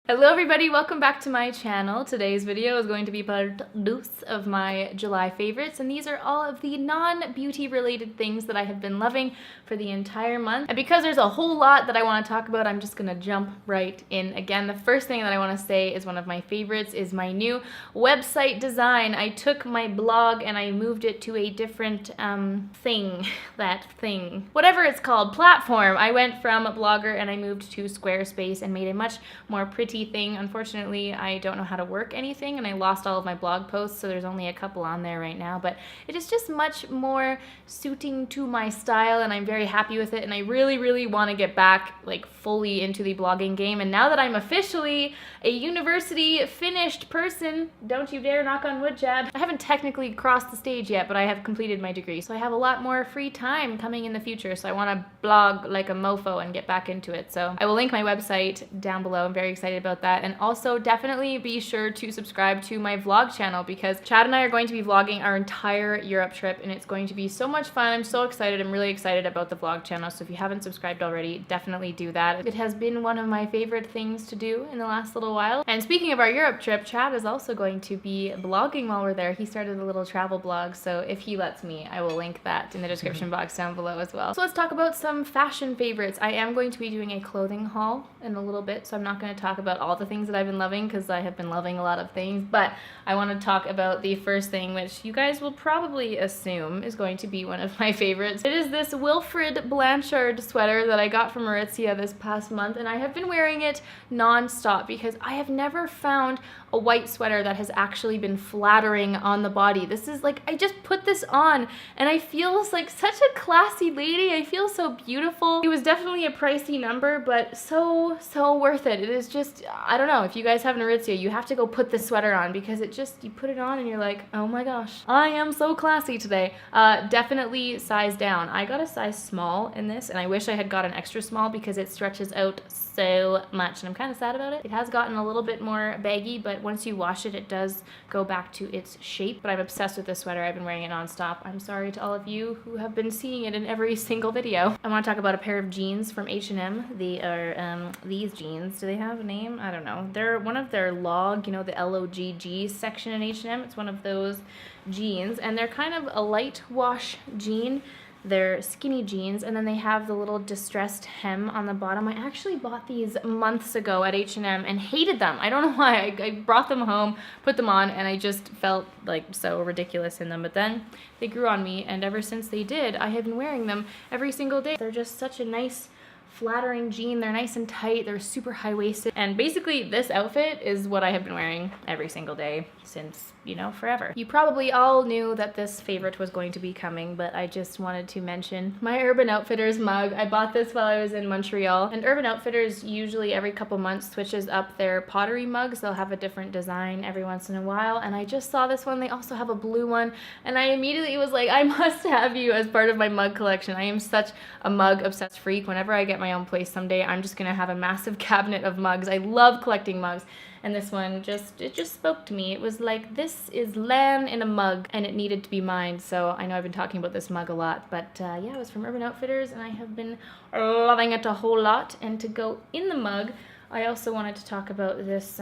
Hello everybody, welcome back to my channel. Today's video is going to be part 2 of my July favorites, and these are all of the non-beauty related things that I have been loving for the entire month. And because there's a whole lot that I want to talk about, I'm just gonna jump right in. Again, the first thing that I want to say is one of my favorites is my new website design. I took my blog and I moved it to a different whatever it's called, platform. I went from Blogger and I moved to Squarespace and made a much more pretty thing. Unfortunately, I don't know how to work anything and I lost all of my blog posts, so there's only a couple on there right now, but it is just much more suiting to my style and I'm very happy with it, and I really want to get back like fully into the blogging game. And now that I'm officially a university finished person, don't you dare knock on wood, Chad. I haven't technically crossed the stage yet, but I have completed my degree, so I have a lot more free time coming in the future, so I want to blog like a mofo and get back into it. So I will link my website down below. I'm very excited about that. And also definitely be sure to subscribe to my vlog channel because Chad and I are going to be vlogging our entire Europe trip and it's going to be so much fun. I'm so excited. I'm really excited about the vlog channel. So if you haven't subscribed already, definitely do that. It has been one of my favorite things to do in the last little while. And speaking of our Europe trip, Chad is also going to be blogging while we're there. He started a little travel blog, so if he lets me, I will link that in the description box down below as well. So let's talk about some fashion favorites. I am going to be doing a clothing haul in a little bit, so I'm not going to talk about all the things that I've been loving because I have been loving a lot of things, but I want to talk about the first thing, which you guys will probably assume is going to be one of my favorites. It is this Wilfred Blanchard sweater that I got from Aritzia this past month, and I have been wearing it non-stop because I have never found a white sweater that has actually been flattering on the body. This is like, I just put this on and I feel like such a classy lady. I feel so beautiful. It was definitely a pricey number, but so worth it. It is just, I don't know, if you guys have an Aritzia, you have to go put this sweater on because it just, you put it on and you're like, oh my gosh, I am so classy today. Definitely size down. I got a size small in this and I wish I had got an extra small because it stretches out so much and I'm kind of sad about it. It has gotten a little bit more baggy, but once you wash it, it does go back to its shape. But I'm obsessed with this sweater. I've been wearing it non-stop. I'm sorry to all of you who have been seeing it in every single video. I want to talk about a pair of jeans from H&M. They are these jeans. Do they have a name? I don't know. They're one of their log, you know, the LOGG section in H&M. It's one of those jeans and they're kind of a light wash jean. They're skinny jeans, and then they have the little distressed hem on the bottom. I actually bought these months ago at H&M and hated them. I don't know why. I brought them home, put them on, and I just felt like so ridiculous in them. But then they grew on me, and ever since they did, I have been wearing them every single day. They're just such a nice, flattering jean. They're nice and tight. They're super high-waisted. And basically, this outfit is what I have been wearing every single day since, you know, forever. You probably all knew that this favorite was going to be coming, but I just wanted to mention my Urban Outfitters mug. I bought this while I was in Montreal, and Urban Outfitters usually every couple months switches up their pottery mugs. They'll have a different design every once in a while, and I just saw this one. They also have a blue one, and I immediately was like, I must have you as part of my mug collection. I am such a mug obsessed freak. Whenever I get my own place someday, I'm just gonna have a massive cabinet of mugs. I love collecting mugs. And this one it just spoke to me. It was like, this is Lan in a mug and it needed to be mine. So I know I've been talking about this mug a lot, but yeah, it was from Urban Outfitters and I have been loving it a whole lot. And to go in the mug, I also wanted to talk about this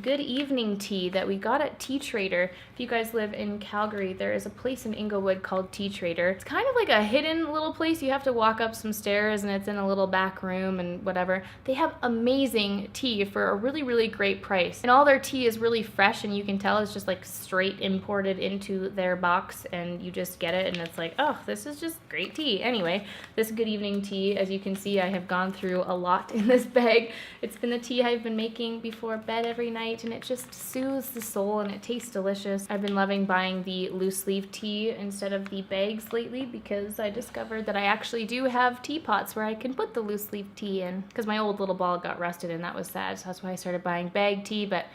Good Evening tea that we got at Tea Trader. If you guys live in Calgary, there is a place in Inglewood called Tea Trader. It's kind of like a hidden little place. You have to walk up some stairs and it's in a little back room and whatever. They have amazing tea for a really great price. And all their tea is really fresh and you can tell it's just like straight imported into their box and you just get it and it's like, oh, this is just great tea. Anyway, this Good Evening tea, as you can see, I have gone through a lot in this bag. It's been the tea I've been making before bed every night and it just soothes the soul and it tastes delicious. I've been loving buying the loose leaf tea instead of the bags lately because I discovered that I actually do have teapots where I can put the loose leaf tea in because my old little ball got rusted and that was sad, so that's why I started buying bag tea. But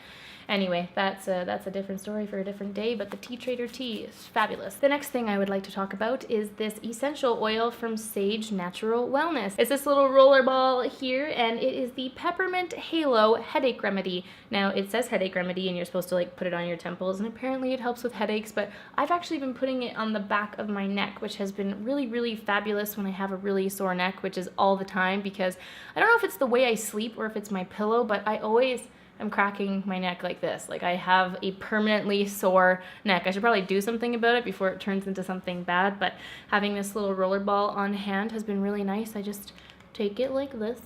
anyway, that's a different story for a different day, but the Tea Trader tea is fabulous. The next thing I would like to talk about is this essential oil from Sage Natural Wellness. It's this little roller ball here, and it is the Peppermint Halo Headache Remedy. Now, it says headache remedy, and you're supposed to like put it on your temples, and apparently it helps with headaches, but I've actually been putting it on the back of my neck, which has been really fabulous when I have a really sore neck, which is all the time, because I don't know if it's the way I sleep or if it's my pillow, but I always I'm cracking my neck like this. Like I have a permanently sore neck. I should probably do something about it before it turns into something bad, but having this little roller ball on hand has been really nice. I just take it like this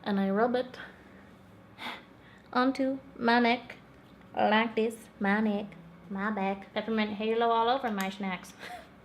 and I rub it onto my neck like this. My neck, my back. Peppermint halo all over my snacks.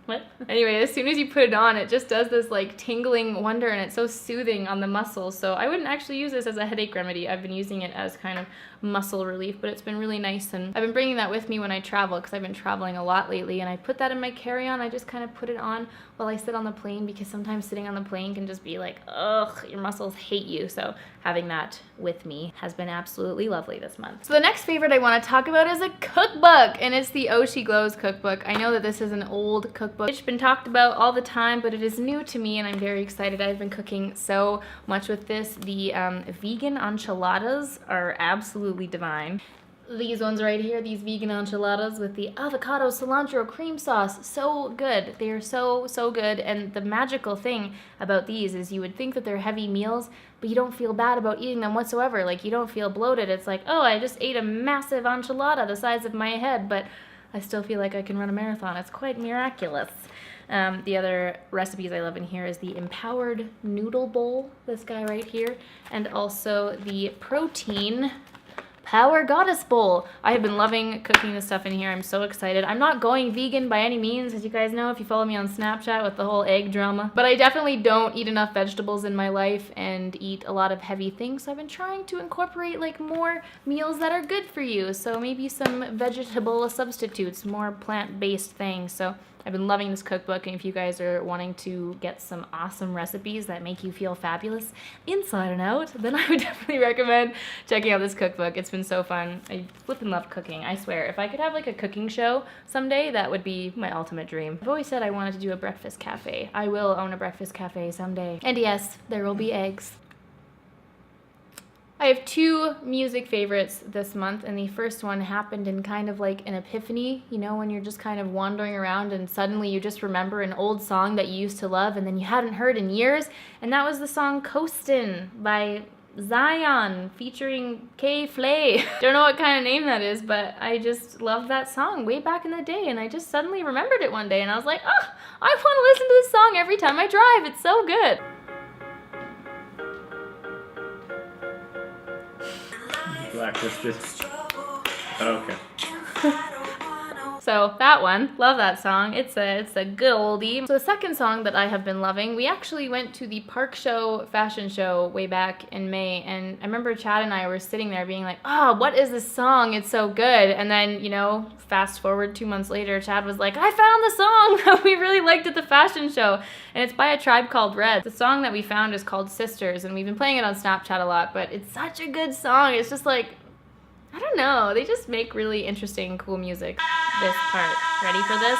What? Anyway, as soon as you put it on, it just does this like tingling wonder, and it's so soothing on the muscles. So I wouldn't actually use this as a headache remedy. I've been using it as kind of muscle relief, but it's been really nice, and I've been bringing that with me when I travel because I've been traveling a lot lately, and I put that in my carry-on. I just kind of put it on while I sit on the plane because sometimes sitting on the plane can just be like, ugh, your muscles hate you. So having that with me has been absolutely lovely this month. So the next favorite I want to talk about is a cookbook, and it's the Oh She Glows cookbook. I know that this is an old cookbook. It's been talked about all the time, but it is new to me, and I'm very excited. I've been cooking so much with this. The vegan enchiladas are absolutely divine. These ones right here, these vegan enchiladas with the avocado cilantro cream sauce, so good. They are so, so good. And the magical thing about these is you would think that they're heavy meals, but you don't feel bad about eating them whatsoever. Like, you don't feel bloated. It's like, oh, I just ate a massive enchilada the size of my head, but I still feel like I can run a marathon. It's quite miraculous. The other recipes I love in here is the Empowered Noodle Bowl, this guy right here, and also the Protein Power Goddess Bowl. I have been loving cooking this stuff in here. I'm so excited. I'm not going vegan by any means, as you guys know if you follow me on Snapchat with the whole egg drama. But I definitely don't eat enough vegetables in my life and eat a lot of heavy things. So I've been trying to incorporate like more meals that are good for you. So maybe some vegetable substitutes, more plant-based things. So I've been loving this cookbook, and if you guys are wanting to get some awesome recipes that make you feel fabulous inside and out, then I would definitely recommend checking out this cookbook. It's been so fun. I flippin' love cooking, I swear. If I could have like a cooking show someday, that would be my ultimate dream. I've always said I wanted to do a breakfast cafe. I will own a breakfast cafe someday. And yes, there will be eggs. I have two music favorites this month, and the first one happened in kind of like an epiphany, you know, when you're just kind of wandering around and suddenly you just remember an old song that you used to love and then you hadn't heard in years, and that was the song Coastin' by Zion featuring K Flay. Don't know what kind of name that is, but I just loved that song way back in the day, and I just suddenly remembered it one day, and I was like, oh, I want to listen to this song every time I drive. It's so good. Blacklisted. Okay. So that one, love that song. It's a good oldie. So the second song that I have been loving, we actually went to the Park Show fashion show way back in May, and I remember Chad and I were sitting there being like, oh, what is this song? It's so good. And then, you know, fast forward 2 months later, Chad was like, I found the song that we really liked at the fashion show, and it's by A Tribe Called Red. The song that we found is called Sisters, and we've been playing it on Snapchat a lot, but it's such a good song. It's just like, I don't know, they just make really interesting, cool music. This part. Ready for this?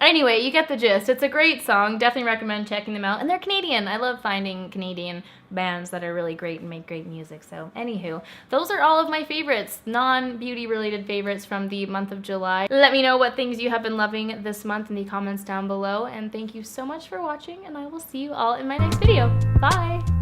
Anyway, you get the gist. It's a great song. Definitely recommend checking them out. And they're Canadian. I love finding Canadian bands that are really great and make great music. So anywho, those are all of my favorites, non-beauty related favorites from the month of July. Let me know what things you have been loving this month in the comments down below. And thank you so much for watching, and I will see you all in my next video. Bye!